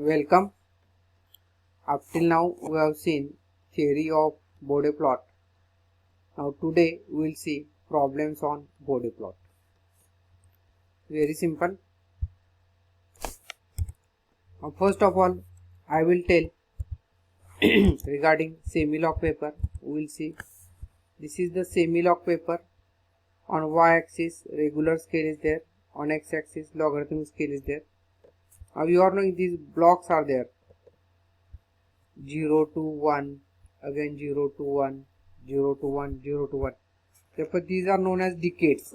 Welcome. Up till now we have seen theory of Bode plot. Now today we will see problems on Bode plot. Very simple. Now first of all I will tell regarding semi-log paper. We will see this is the semi-log paper. On y-axis regular scale is there, on x-axis logarithmic scale is there. Now you are knowing these blocks are there, 0 to 1, again 0 to 1, 0 to 1, 0 to 1. Therefore these are known as decades.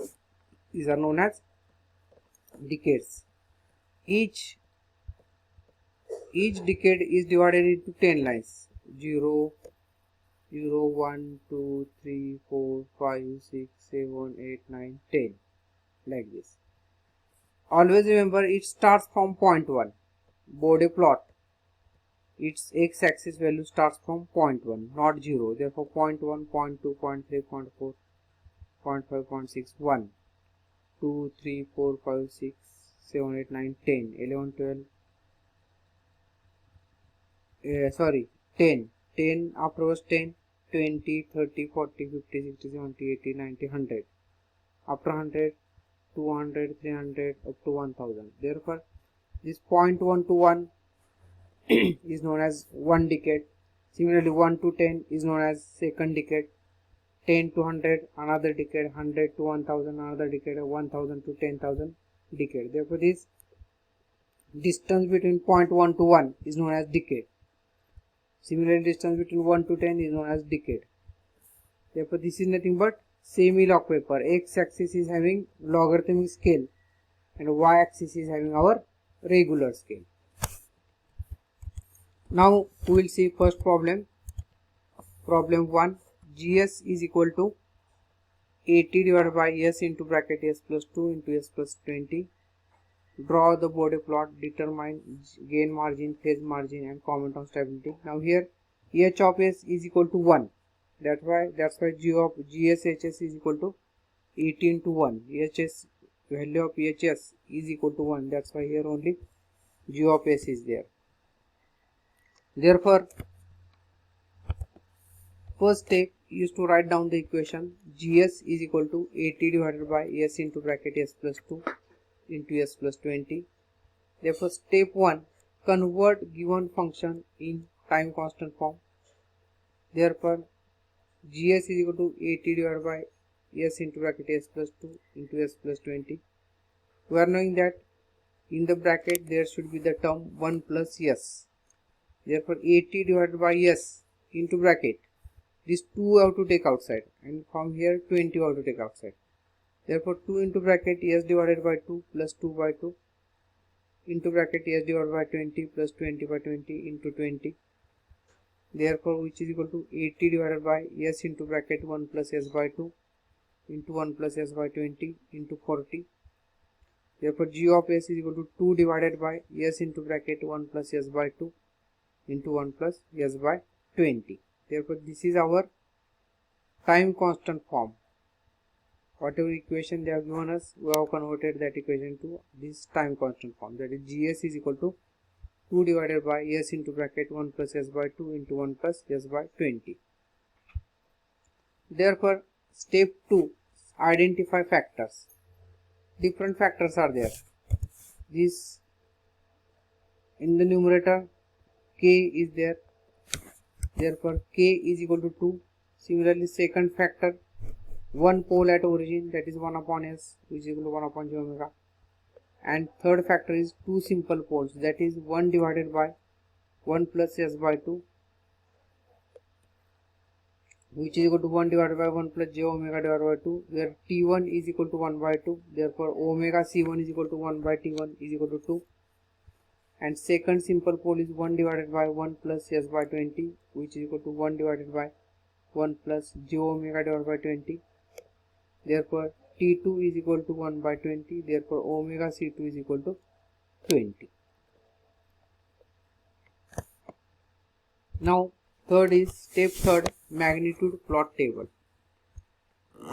These are known as decades. Each decade is divided into 10 lines, 0, 0, 1, 2, 3, 4, 5, 6, 7, 8, 9, 10, like this. Always remember it starts from point 1. Bode plot, its x-axis value starts from point 1, not 0. Therefore 0.1, 0.2, 0.3, 0.4, 0.5, 0.6, 1, 2, 3, 4, 5, 6, 7, 8, 9, 10, 11, 12, 10, afterwards 10, 20, 30, 40, 50, 60, 70, 80, 90, 100. After 100, 200, 300, up to 1000. Therefore, this 0.1 to 1 is known as one decade. Similarly, 1 to 10 is known as second decade. 10 to 100, another decade. 100 to 1000, another decade. 1000 to 10,000, decade. Therefore, this distance between 0.1 to 1 is known as decade. Similarly, distance between 1 to 10 is known as decade. Therefore, this is nothing but semi-log paper. X-axis is having logarithmic scale and y-axis is having our regular scale. Now we will see first problem. Problem 1. GS is equal to 80 divided by S into bracket S plus 2 into S plus 20. Draw the Bode plot, determine gain margin, phase margin and comment on stability. Now here H of S is equal to 1. That's why G of GSHS is equal to 18 to 1. HS value of HS is equal to 1. That's why here only G of S is there. Therefore, first step is to write down the equation. GS is equal to 80 divided by S into bracket S plus 2 into S plus 20. Therefore, step 1, convert given function in time constant form. Therefore, GS is equal to 80 divided by S into bracket S plus 2 into S plus 20. We are knowing that in the bracket there should be the term 1 plus S. Therefore, 80 divided by S into bracket, this 2 we have to take outside, and from here 20 we have to take outside. Therefore, 2 into bracket S divided by 2 plus 2 by 2 into bracket S divided by 20 plus 20 by 20 into 20. Therefore, which is equal to 80 divided by S into bracket 1 plus S by 2 into 1 plus S by 20 into 40. Therefore, G of S is equal to 2 divided by S into bracket 1 plus S by 2 into 1 plus S by 20. Therefore, this is our time constant form. Whatever equation they have given us, we have converted that equation to this time constant form. That is GS is equal to 2 divided by S into bracket 1 plus S by 2 into 1 plus S by 20. Therefore, step 2, identify factors. Different factors are there. This in the numerator K is there. Therefore, K is equal to 2. Similarly, second factor, one pole at origin, that is 1 upon S, which is equal to 1 upon J omega. And third factor is two simple poles, that is 1 divided by 1 plus S by 2, which is equal to 1 divided by 1 plus J omega divided by 2, where T1 is equal to 1 by 2. Therefore, omega C1 is equal to 1 by T1 is equal to 2. And second simple pole is 1 divided by 1 plus S by 20, which is equal to 1 divided by 1 plus J omega divided by 20. Therefore, T2 is equal to 1 by 20. Therefore, omega C2 is equal to 20. Now, third is step third, magnitude plot table.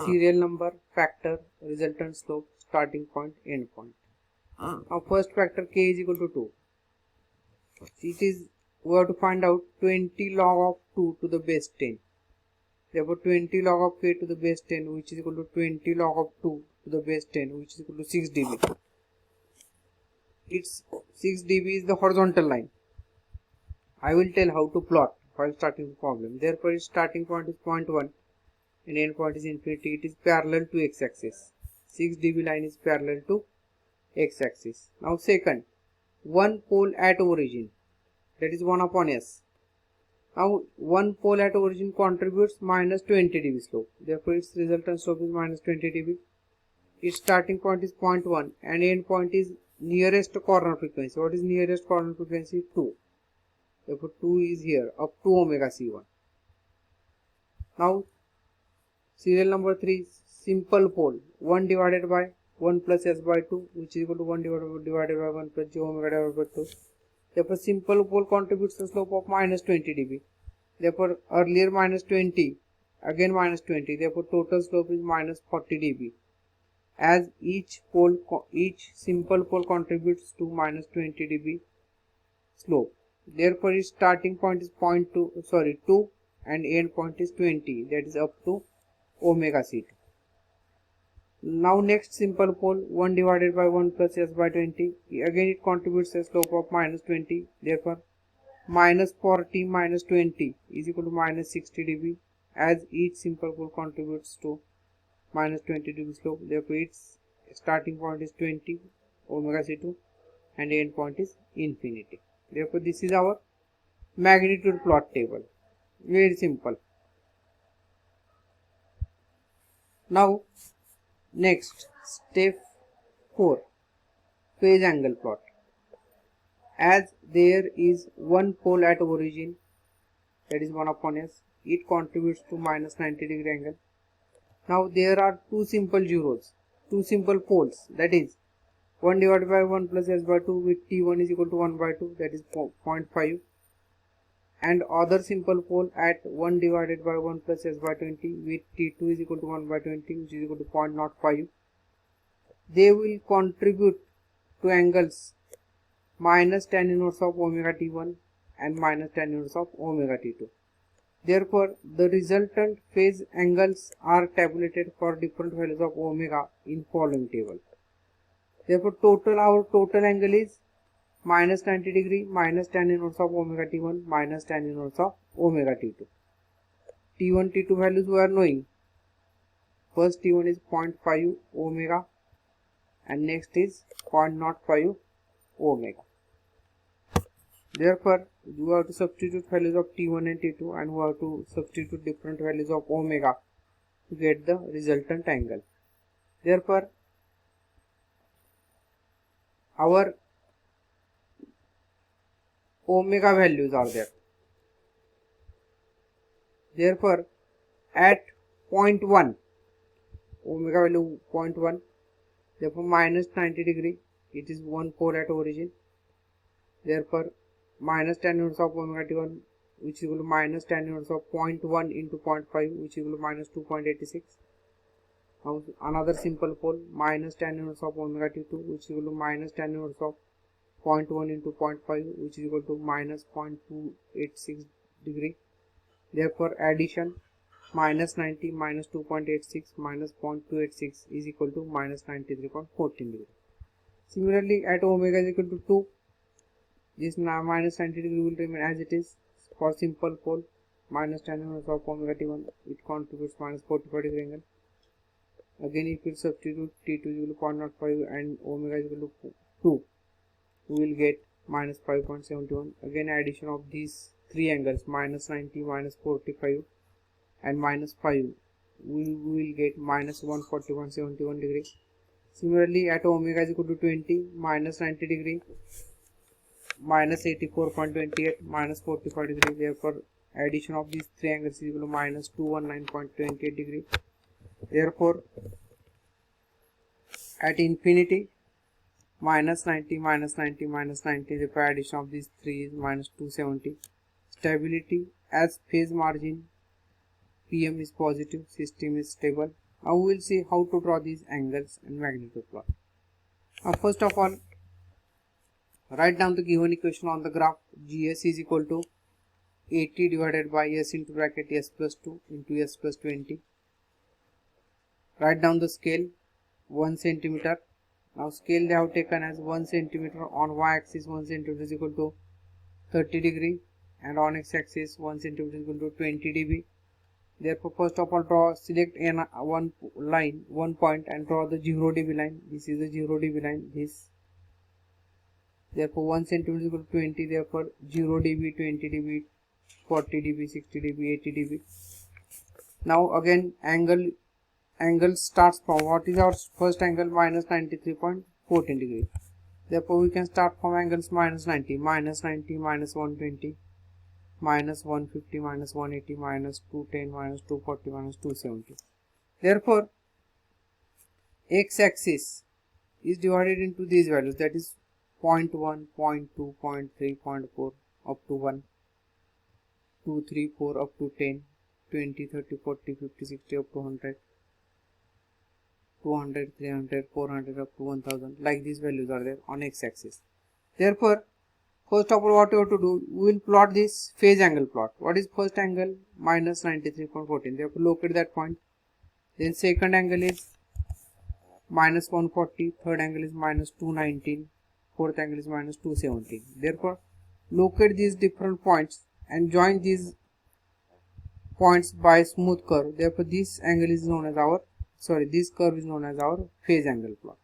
Serial number, factor, resultant slope, starting point, end point. Now, first factor K is equal to 2. it is, we have to find out 20 log of 2 to the base 10. Therefore 20 log of k to the base 10, which is equal to 20 log of 2 to the base 10, which is equal to 6 dB. It's 6 dB is the horizontal line. I will tell how to plot while starting the problem. Therefore its starting point is 0.1 and end point is infinity. It is parallel to x-axis. 6 dB line is parallel to x-axis. Now second, one pole at origin, that is 1 upon s. Now one pole at origin contributes minus 20 dB slope. Therefore its resultant slope is minus 20 dB. Its starting point is 0.1 and end point is nearest corner frequency. What is nearest corner frequency? 2. Therefore 2 is here up to omega c1. Now serial number 3, simple pole, 1 divided by 1 plus s by 2, which is equal to 1 divided by 1 plus j omega divided by 2. Therefore simple pole contributes the slope of minus 20 dB. Therefore earlier minus 20, again minus 20. Therefore total slope is minus 40 dB. As each simple pole contributes to minus 20 dB slope. Therefore its starting point is 2 and end point is 20, that is up to omega c2. Now next simple pole, 1 divided by 1 plus s by 20. Again it contributes a slope of minus 20. Therefore minus 40 minus 20 is equal to minus 60 dB. As each simple pole contributes to minus 20 dB slope. Therefore its starting point is 20 omega c2 and end point is infinity. Therefore this is our magnitude plot table. Very simple. Now next, step 4, phase angle plot. As there is one pole at origin, that is 1 upon s, it contributes to minus 90 degree angle. Now there are two simple zeros, two simple poles, that is 1 divided by 1 plus s by 2 with t1 is equal to 1 by 2, that is 0.5, and other simple pole at 1 divided by 1 plus s by 20 with t2 is equal to 1 by 20, which is equal to 0.05. They will contribute to angles minus tan inverse of omega t1 and minus tan inverse of omega t2. Therefore the resultant phase angles are tabulated for different values of omega in following table. Therefore our total angle is minus 90 degree minus tan inverse of omega t1 minus tan inverse of omega t2. T1, T2 values we are knowing. First T1 is 0.5 omega and next is 0.05 omega. Therefore we have to substitute values of T1 and T2 and we have to substitute different values of omega to get the resultant angle. Therefore our omega values are there. Therefore at 0.1, omega value 0.1, therefore minus 90 degree, it is one pole at origin. Therefore minus tan inverse of omega t1, which is equal to minus tan inverse of 0.1 into 0.5, which is equal to minus 2.86. Now another simple pole, minus tan inverse of omega t2, which is equal to minus tan inverse of 0.1 into 0.5, which is equal to minus 0.286 degree. Therefore addition minus 90 minus 2.86 minus 0.286 is equal to minus 93.14 degree. Similarly at omega is equal to 2, this minus 90 degree will remain as it is. For simple pole, minus tan inverse of omega t1, it contributes minus 45 degree angle. Again if we substitute t2 is equal to 0.05 and omega is equal to 2, we will get minus 5.71. Again addition of these three angles, minus 90 minus 45 and minus 5, we will get minus 141.71 degree. Similarly at omega is equal to 20, minus 90 degree minus 84.28 minus 45 degree. Therefore addition of these three angles is equal to minus 219.28 degree. Therefore at infinity minus 90 minus 90 minus 90, the addition of these three is minus 270. Stability, as phase margin PM is positive, system is stable. Now we will see how to draw these angles and magnitude plot. Now first of all, Write down the given equation on the graph. GS is equal to 80 divided by S into bracket S plus 2 into S plus 20. Write down the scale 1 centimeter. Now scale they have taken as 1 centimeter. On y axis 1 centimeter is equal to 30 degree and on x axis 1 centimeter is equal to 20 dB. Therefore first of all select one line, one point and draw the 0 dB line. This is the 0 dB line. This. Therefore 1 centimeter is equal to 20. Therefore 0 dB, 20 dB, 40 dB, 60 dB, 80 dB. Now again angle starts from what is our first angle? Minus 93.14 degree. Therefore we can start from angles minus 90, minus 90, minus 120, minus 150, minus 180, minus 210, minus 240, minus 270. Therefore x axis is divided into these values, that is 0.1, 0.2, 0.3, 0.4 up to 1, 2, 3, 4 up to 10, 20, 30, 40, 50, 60 up to 100, 200, 300, 400 up to 1000. Like these values are there on x axis. Therefore first of all what we have to do, we will plot this phase angle plot. What is first angle? Minus 93.14. Therefore locate that point. Then second angle is minus 140, third angle is minus 219, fourth angle is minus 217. Therefore locate these different points and join these points by smooth curve. Therefore this angle is known as our, this curve is known as our phase angle plot.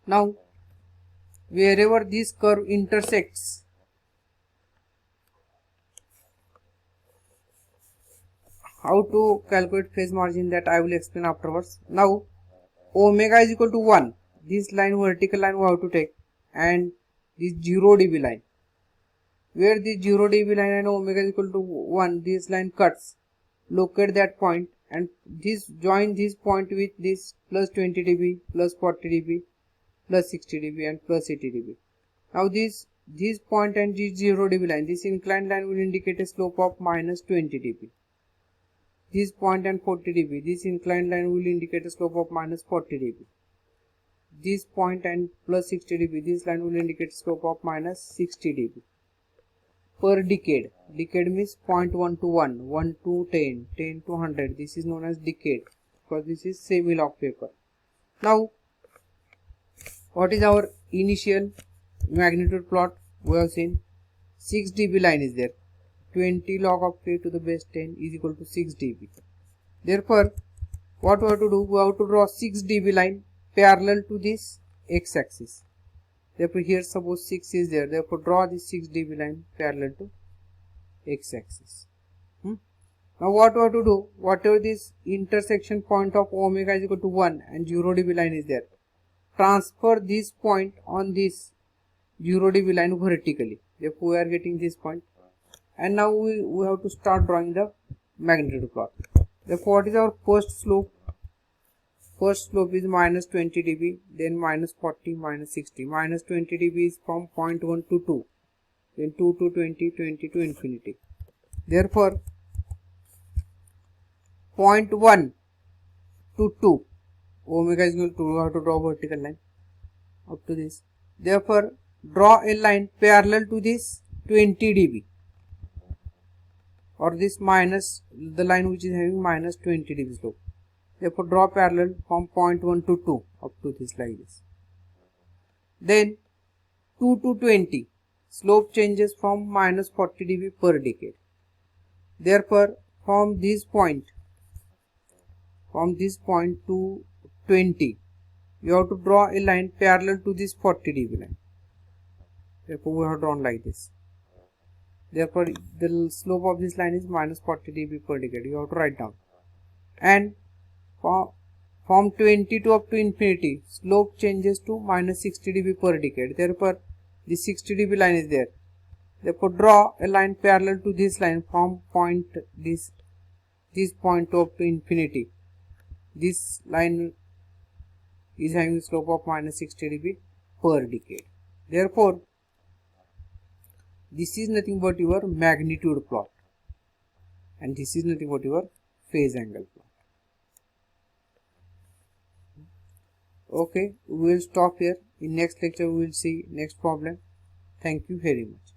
Now wherever this curve intersects, how to calculate phase margin, that I will explain afterwards. Now omega is equal to 1. This line, vertical line, we have to take, and this 0 dB line. Where this 0 dB line and omega is equal to 1, this line cuts. Locate that point and join this point with this plus 20 dB, plus 40 dB, plus 60 dB and plus 80 dB. Now this point and this 0 dB line, this inclined line will indicate a slope of minus 20 dB. This point and 40 dB, this inclined line will indicate a slope of minus 40 dB. This point and plus 60 dB, this line will indicate slope of minus 60 dB. Per decade, decade means 0.1 to 1, 1 to 10, 10 to 100, this is known as decade because this is semi-log paper. Now what is our initial magnitude plot? We have seen 6 dB line is there. 20 log of k to the base 10 is equal to 6 dB. Therefore what we have to do, we have to draw 6 dB line parallel to this x axis. Therefore here suppose 6 is there, therefore draw this 6 dB line parallel to x axis. Now what we have to do, whatever this intersection point of omega is equal to 1 and 0 dB line is there, transfer this point on this 0 dB line vertically. Therefore we are getting this point, and now we have to start drawing the magnitude plot. Therefore what is our first slope? First slope is minus 20 dB, then minus 40, minus 60. Minus 20 dB is from 0.1 to 2, then 2 to 20, 20 to infinity. Therefore 0.1 to 2, omega is equal to 2, we have to draw vertical line up to this. Therefore draw a line parallel to this 20 dB, or this minus, the line which is having minus 20 dB slope. Therefore draw parallel from 0.1 to 2 up to this, like this. Then 2 to 20, slope changes from minus 40 dB per decade. Therefore from this point to 20, you have to draw a line parallel to this 40 dB line. Therefore we have drawn like this. Therefore the slope of this line is minus 40 dB per decade. You have to write down. And from 20 to up to infinity, slope changes to minus 60 dB per decade. Therefore this 60 dB line is there. Therefore draw a line parallel to this line from this point to up to infinity. This line is having a slope of minus 60 dB per decade. Therefore this is nothing but your magnitude plot, and this is nothing but your phase angle plot. Okay, we will stop here. In next lecture we will see next problem. Thank you very much.